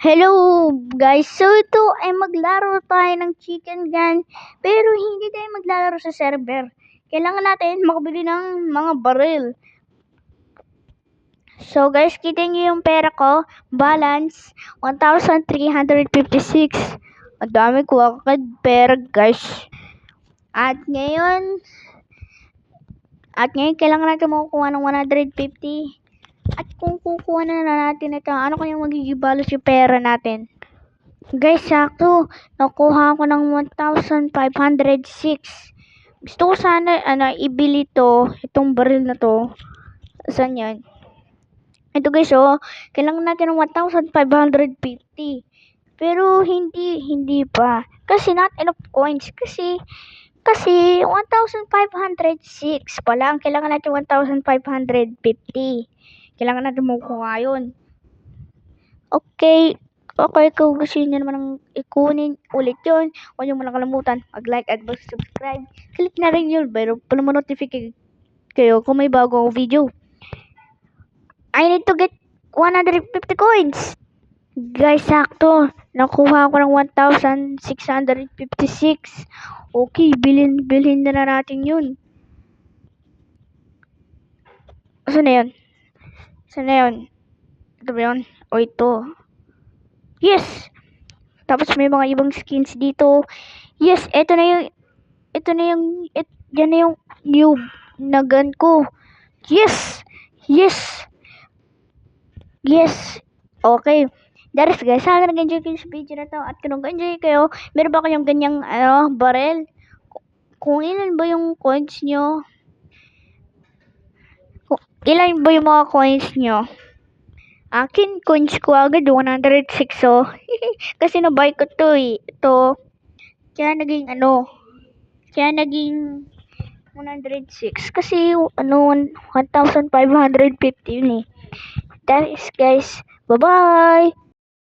Hello guys, so ito ay maglaro tayo ng chicken gun pero hindi tayo maglalaro sa server. Kailangan natin makabili ng mga baril. So guys, kita niyo yung pera ko, balance 1,356. Ang dami ko agad pera guys. At ngayon kailangan natin makukuha ng 150. At kung kukuha na natin ito, ano kayang magiging balance yung pera natin? Guys, sakto. Nakuha ko ng 1,506. Gusto ko sana ibili itong baril na to. Saan yan? Ito guys, kailangan natin ng 1,550. Pero hindi pa. Kasi not enough coins. Kasi 1,506 pala. Ang kailangan natin 1,550. Kailangan natin makukuha yun. Okay, kung gusto nyo naman ng ikunin ulit yun, huwag nyo muna kalimutan mag-like at mag-subscribe. Click na rin yun, pero para ma-notify kayo kung may bagong video. I need to get 150 coins. Guys, sakto. Nakuha ko ng 1,656. Okay, bilhin na natin yun. Saan na yun? Ito ba yun? O ito. Yes! Tapos may mga ibang skins dito. Yes, yan na yung new na gun ko. Yes! Okay. That is guys, sana nag-enjoy kayo sa video na to. At kung nag-enjoy kayo, meron ba kayong ganyang barrel? Kung ilan ba yung coins nyo? Ilan ba yung mga coins nyo? Akin, coins ko agad 106 kasi na-buy ko to ito. Kaya naging 106 kasi 1,550 yun eh. That is guys, bye bye.